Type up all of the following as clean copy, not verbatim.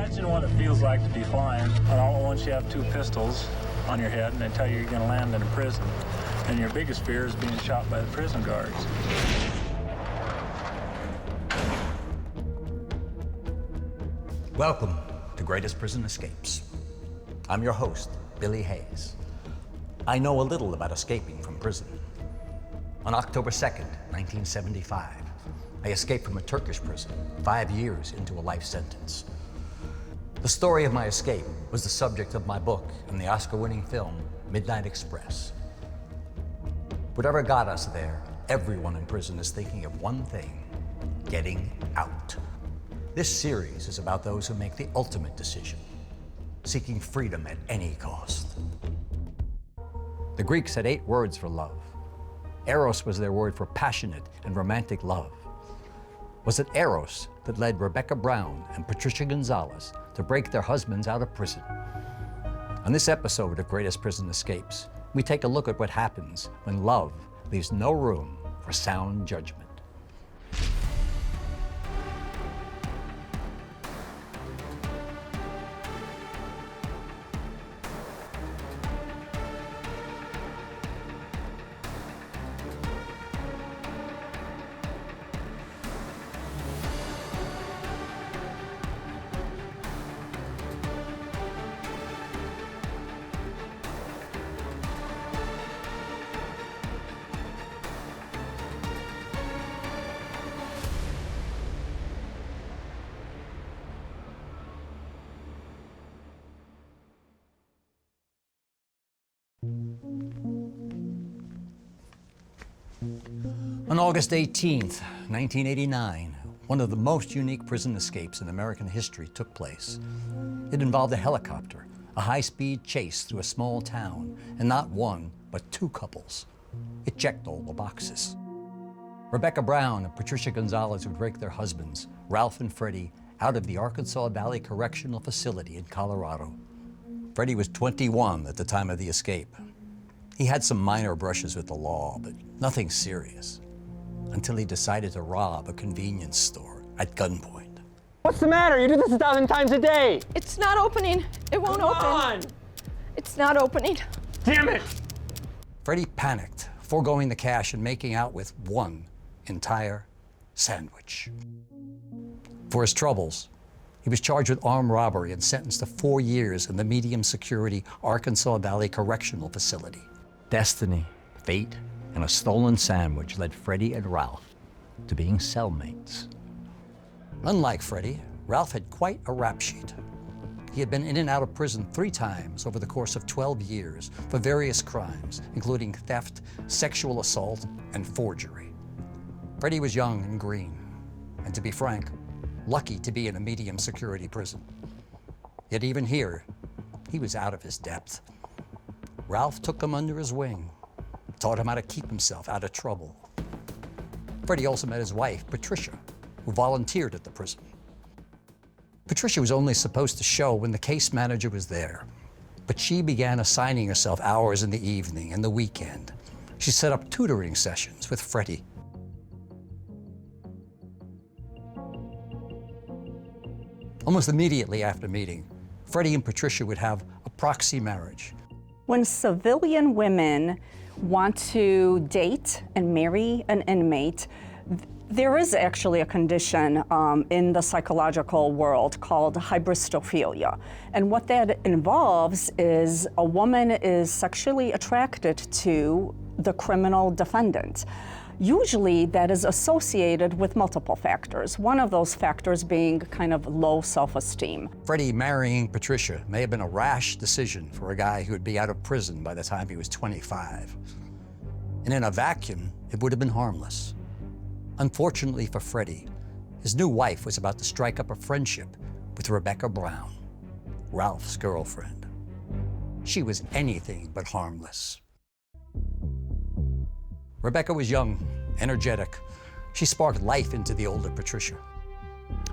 Imagine what it feels like to be flying, and all at once you have two pistols on your head, and they tell you you're going to land in a prison. And your biggest fear is being shot by the prison guards. Welcome to Greatest Prison Escapes. I'm your host, Billy Hayes. I know a little about escaping from prison. On October 2nd, 1975, I escaped from a Turkish prison 5 years into a life sentence. The story of my escape was the subject of my book and the Oscar-winning film, Midnight Express. Whatever got us there, everyone in prison is thinking of one thing: getting out. This series is about those who make the ultimate decision, seeking freedom at any cost. The Greeks had 8 words for love. Eros was their word for passionate and romantic love. Was it Eros that led Rebecca Brown and Patricia Gonzalez to break their husbands out of prison? On this episode of Greatest Prison Escapes, we take a look at what happens when love leaves no room for sound judgment. On August 18th, 1989, one of the most unique prison escapes in American history took place. It involved a helicopter, a high-speed chase through a small town, and not one, but 2 couples. It checked all the boxes. Rebecca Brown and Patricia Gonzalez would break their husbands, Ralph and Freddie, out of the Arkansas Valley Correctional Facility in Colorado. Freddie was 21 at the time of the escape. He had some minor brushes with the law, but nothing serious, until he decided to rob a convenience store at gunpoint. What's the matter? You do this 1,000 times a day. It's not opening. It won't open. Come on! It's not opening. Damn it! Freddie panicked, foregoing the cash and making out with one entire sandwich. For his troubles, he was charged with armed robbery and sentenced to 4 years in the medium security Arkansas Valley Correctional Facility. Destiny, fate, and a stolen sandwich led Freddie and Ralph to being cellmates. Unlike Freddie, Ralph had quite a rap sheet. He had been in and out of prison 3 times over the course of 12 years for various crimes, including theft, sexual assault, and forgery. Freddie was young and green, and to be frank, lucky to be in a medium security prison. Yet even here, he was out of his depth. Ralph took him under his wing, taught him how to keep himself out of trouble. Freddie also met his wife, Patricia, who volunteered at the prison. Patricia was only supposed to show when the case manager was there, but she began assigning herself hours in the evening and the weekend. She set up tutoring sessions with Freddie. Almost immediately after meeting, Freddie and Patricia would have a proxy marriage. When civilian women want to date and marry an inmate, there is actually a condition in the psychological world called hybristophilia. And what that involves is a woman is sexually attracted to the criminal defendant. Usually that is associated with multiple factors, one of those factors being kind of low self-esteem. Freddie marrying Patricia may have been a rash decision for a guy who would be out of prison by the time he was 25. And in a vacuum, it would have been harmless. Unfortunately for Freddie, his new wife was about to strike up a friendship with Rebecca Brown, Ralph's girlfriend. She was anything but harmless. Rebecca was young, energetic. She sparked life into the older Patricia.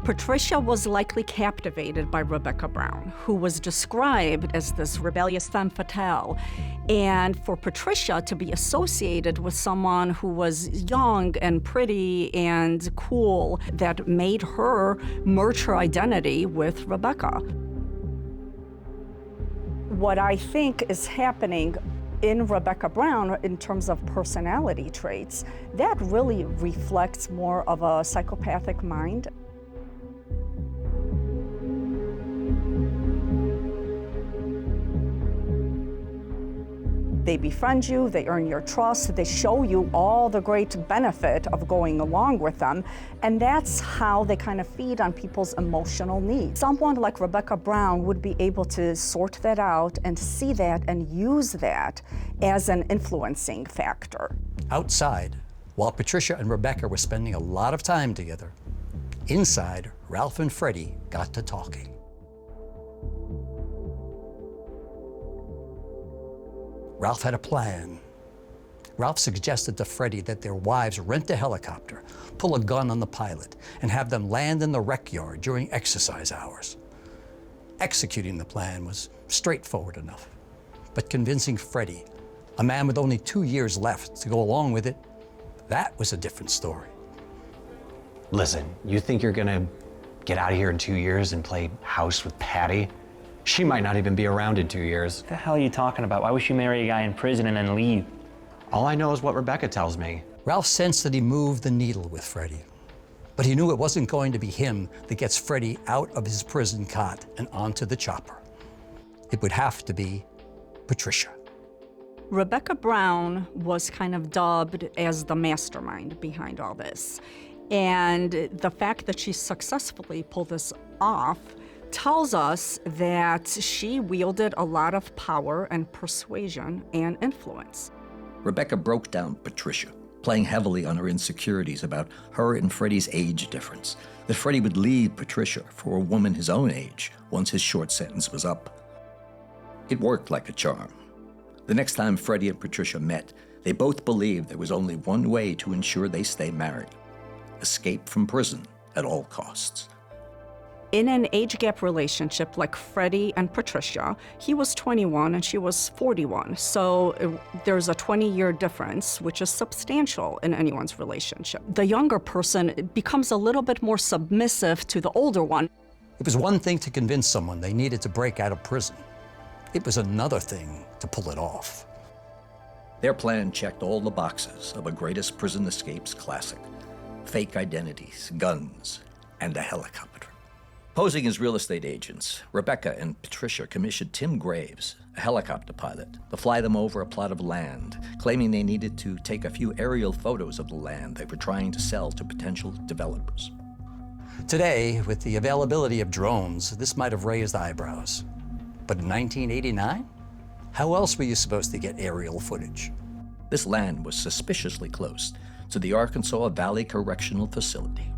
Patricia was likely captivated by Rebecca Brown, who was described as this rebellious femme fatale. And for Patricia to be associated with someone who was young and pretty and cool, that made her merge her identity with Rebecca. What I think is happening in Rebecca Brown in terms of personality traits, that really reflects more of a psychopathic mind. They befriend you, they earn your trust, they show you all the great benefit of going along with them, and that's how they kind of feed on people's emotional needs. Someone like Rebecca Brown would be able to sort that out and see that and use that as an influencing factor. Outside, while Patricia and Rebecca were spending a lot of time together, inside, Ralph and Freddie got to talking. Ralph had a plan. Ralph suggested to Freddie that their wives rent a helicopter, pull a gun on the pilot, and have them land in the rec yard during exercise hours. Executing the plan was straightforward enough, but convincing Freddie, a man with only 2 years left, to go along with it, that was a different story. Listen, you think you're gonna get out of here in 2 years and play house with Patty? She might not even be around in 2 years. What the hell are you talking about? Why would she marry a guy in prison and then leave? All I know is what Rebecca tells me. Ralph sensed that he moved the needle with Freddie, but he knew it wasn't going to be him that gets Freddie out of his prison cot and onto the chopper. It would have to be Patricia. Rebecca Brown was kind of dubbed as the mastermind behind all this. And the fact that she successfully pulled this off tells us that she wielded a lot of power and persuasion and influence. Rebecca broke down Patricia, playing heavily on her insecurities about her and Freddie's age difference, that Freddie would leave Patricia for a woman his own age once his short sentence was up. It worked like a charm. The next time Freddie and Patricia met, they both believed there was only one way to ensure they stay married: escape from prison at all costs. In an age gap relationship like Freddie and Patricia, he was 21 and she was 41. So there's a 20-year difference, which is substantial in anyone's relationship. The younger person becomes a little bit more submissive to the older one. It was one thing to convince someone they needed to break out of prison. It was another thing to pull it off. Their plan checked all the boxes of a greatest prison escapes classic: fake identities, guns, and a helicopter. Posing as real estate agents, Rebecca and Patricia commissioned Tim Graves, a helicopter pilot, to fly them over a plot of land, claiming they needed to take a few aerial photos of the land they were trying to sell to potential developers. Today, with the availability of drones, this might have raised eyebrows. But in 1989, how else were you supposed to get aerial footage? This land was suspiciously close to the Arkansas Valley Correctional Facility.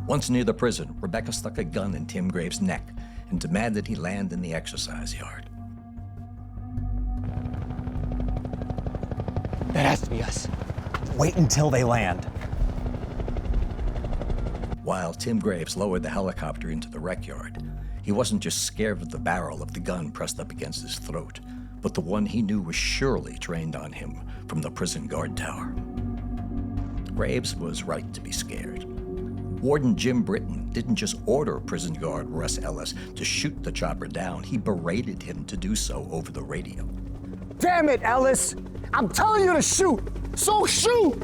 Once near the prison, Rebecca stuck a gun in Tim Graves' neck and demanded he land in the exercise yard. That has to be us. Wait until they land. While Tim Graves lowered the helicopter into the rec yard, he wasn't just scared of the barrel of the gun pressed up against his throat, but the one he knew was surely trained on him from the prison guard tower. Graves was right to be scared. Warden Jim Britton didn't just order prison guard Russ Ellis to shoot the chopper down, he berated him to do so over the radio. Damn it, Ellis! I'm telling you to shoot! So shoot!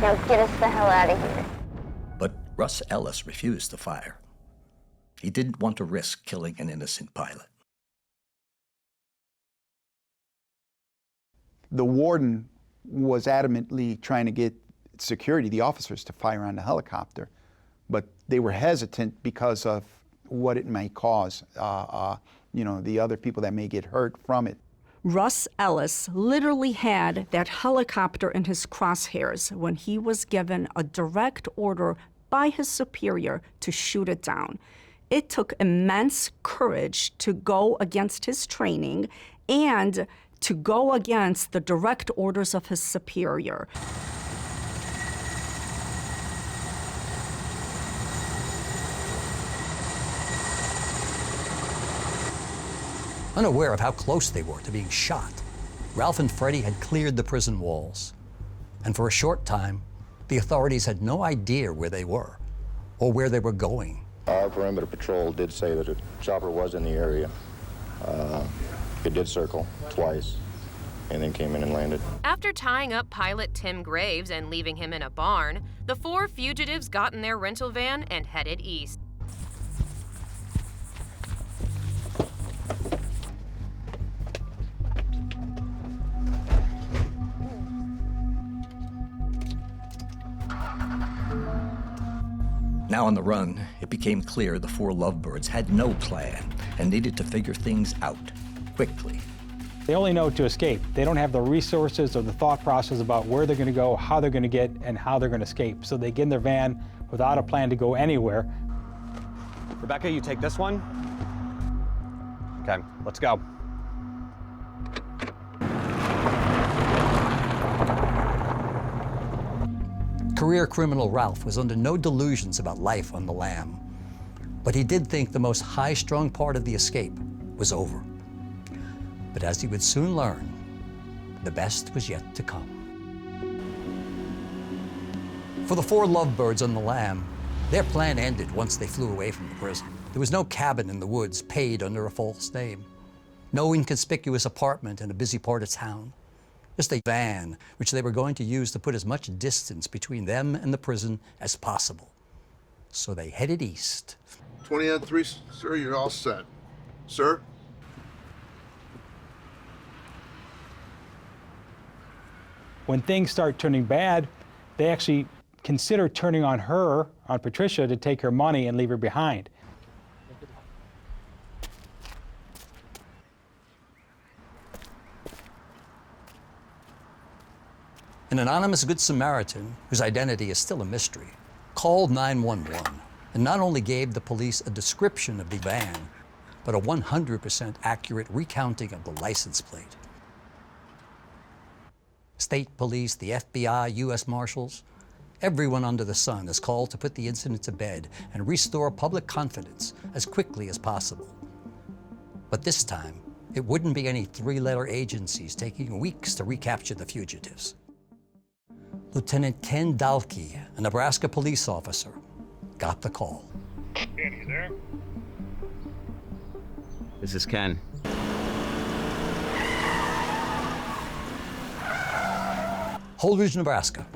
Now get us the hell out of here. But Russ Ellis refused to fire. He didn't want to risk killing an innocent pilot. The warden was adamantly trying to get security, the officers, to fire on the helicopter, but they were hesitant because of what it might cause, the other people that may get hurt from it. Russ Ellis literally had that helicopter in his crosshairs when he was given a direct order by his superior to shoot it down. It took immense courage to go against his training and to go against the direct orders of his superior. Unaware of how close they were to being shot, Ralph and Freddie had cleared the prison walls. And for a short time, the authorities had no idea where they were or where they were going. Our perimeter patrol did say that a chopper was in the area. It did circle twice and then came in and landed. After tying up pilot Tim Graves and leaving him in a barn, the 4 fugitives got in their rental van and headed east. Now on the run, it became clear the 4 lovebirds had no plan and needed to figure things out quickly. They only know to escape. They don't have the resources or the thought process about where they're going to go, how they're going to get, and how they're going to escape. So they get in their van without a plan to go anywhere. Rebecca, you take this one. Okay, let's go. Career criminal Ralph was under no delusions about life on the lam, but he did think the most high-strung part of the escape was over. But as he would soon learn, the best was yet to come. For the 4 lovebirds on the lam, their plan ended once they flew away from the prison. There was no cabin in the woods paid under a false name, no inconspicuous apartment in a busy part of town. Just a van, which they were going to use to put as much distance between them and the prison as possible. So they headed east. 20 on 3, sir, you're all set. Sir? When things start turning bad, they actually consider turning on her, on Patricia, to take her money and leave her behind. An anonymous Good Samaritan, whose identity is still a mystery, called 911 and not only gave the police a description of the van, but a 100% accurate recounting of the license plate. State police, the FBI, U.S. Marshals, everyone under the sun is called to put the incident to bed and restore public confidence as quickly as possible. But this time, it wouldn't be any 3-letter agencies taking weeks to recapture the fugitives. Lieutenant Ken Dalkey, a Nebraska police officer, got the call. Ken, you there? This is Ken. Holdrege, Nebraska,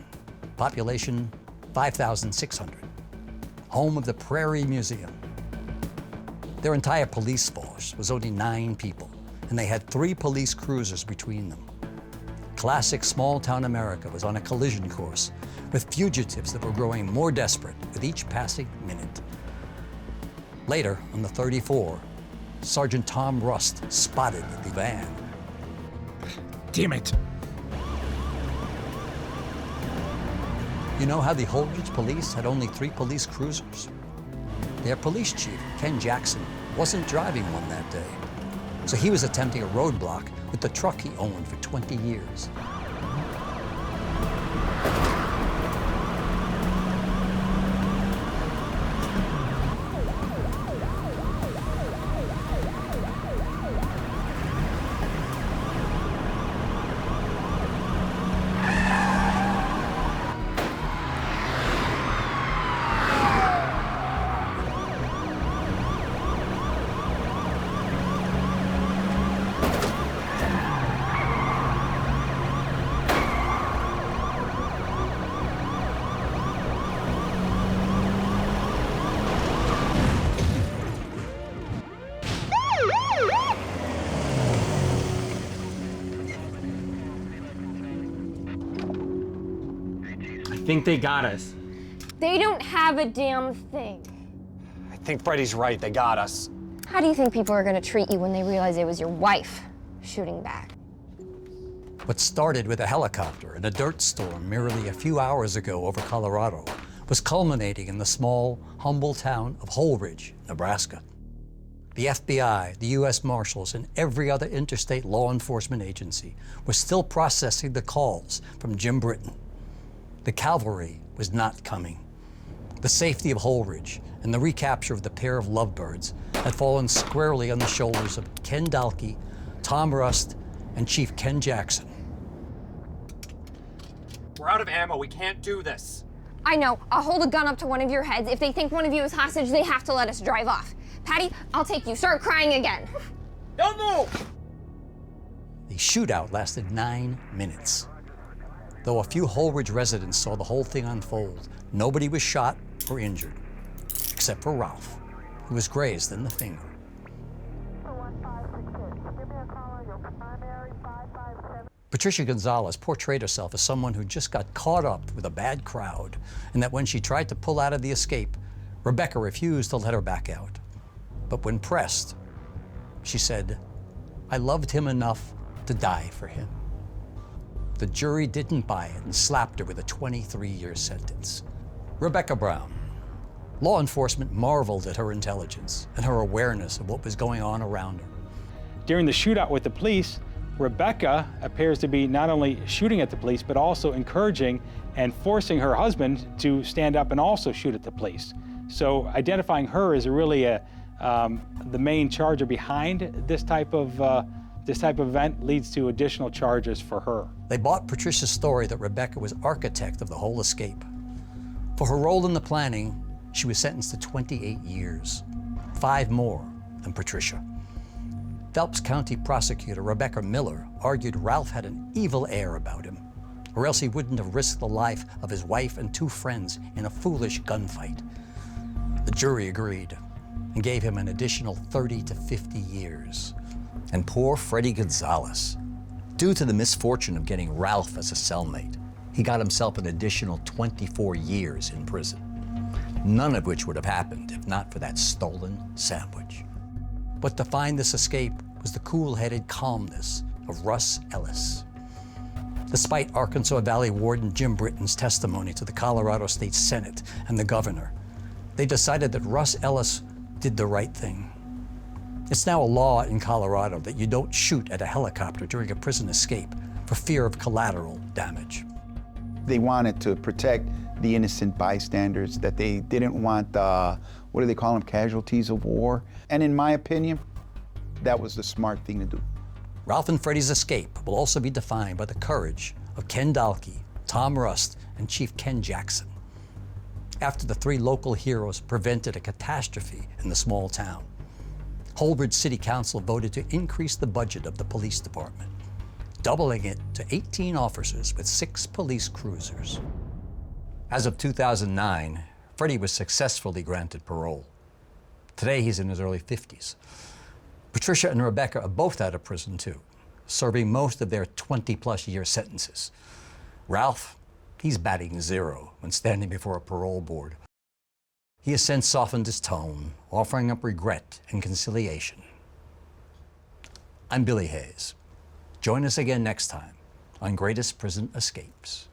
population 5,600, home of the Prairie Museum. Their entire police force was only 9 people, and they had 3 police cruisers between them. Classic small-town America was on a collision course with fugitives that were growing more desperate with each passing minute. Later, on the 34, Sergeant Tom Rust spotted the van. Damn it! You know how the Holdrege police had only 3 police cruisers? Their police chief, Ken Jackson, wasn't driving one that day. So he was attempting a roadblock with the truck he owned for 20 years. I think they got us. They don't have a damn thing. I think Freddie's right. They got us. How do you think people are gonna treat you when they realize it was your wife shooting back? What started with a helicopter and a dirt storm merely a few hours ago over Colorado was culminating in the small, humble town of Holdrege, Nebraska. The FBI, the U.S. Marshals, and every other interstate law enforcement agency was still processing the calls from Jim Britton. The cavalry was not coming. The safety of Holdrege and the recapture of the pair of lovebirds had fallen squarely on the shoulders of Ken Dalkey, Tom Rust, and Chief Ken Jackson. We're out of ammo. We can't do this. I know. I'll hold a gun up to one of your heads. If they think one of you is hostage, they have to let us drive off. Patty, I'll take you. Start crying again. Don't move! The shootout lasted 9 minutes. Though a few Holdrege residents saw the whole thing unfold, nobody was shot or injured, except for Ralph, who was grazed in the finger. Patricia Gonzalez portrayed herself as someone who just got caught up with a bad crowd, and that when she tried to pull out of the escape, Rebecca refused to let her back out. But when pressed, she said, "I loved him enough to die for him." The jury didn't buy it and slapped her with a 23-year sentence. Rebecca Brown. Law enforcement marveled at her intelligence and her awareness of what was going on around her. During the shootout with the police, Rebecca appears to be not only shooting at the police, but also encouraging and forcing her husband to stand up and also shoot at the police. So identifying her as really the main charger behind this type of event leads to additional charges for her. They bought Patricia's story that Rebecca was architect of the whole escape. For her role in the planning, she was sentenced to 28 years, 5 more than Patricia. Phelps County prosecutor Rebecca Miller argued Ralph had an evil air about him, or else he wouldn't have risked the life of his wife and 2 friends in a foolish gunfight. The jury agreed and gave him an additional 30 to 50 years. And poor Freddie Gonzalez. Due to the misfortune of getting Ralph as a cellmate, he got himself an additional 24 years in prison, none of which would have happened if not for that stolen sandwich. What defined this escape was the cool-headed calmness of Russ Ellis. Despite Arkansas Valley Warden Jim Britton's testimony to the Colorado State Senate and the governor, they decided that Russ Ellis did the right thing. It's now a law in Colorado that you don't shoot at a helicopter during a prison escape for fear of collateral damage. They wanted to protect the innocent bystanders, that they didn't want, what do they call them, casualties of war. And in my opinion, that was the smart thing to do. Ralph and Freddie's escape will also be defined by the courage of Ken Dalkey, Tom Rust, and Chief Ken Jackson. After the 3 local heroes prevented a catastrophe in the small town, Holdrege City Council voted to increase the budget of the police department, doubling it to 18 officers with 6 police cruisers. As of 2009, Freddie was successfully granted parole. Today, he's in his early 50s. Patricia and Rebecca are both out of prison, too, serving most of their 20-plus year sentences. Ralph, he's batting 0 when standing before a parole board. He has since softened his tone, offering up regret and conciliation. I'm Billy Hayes. Join us again next time on Greatest Prison Escapes.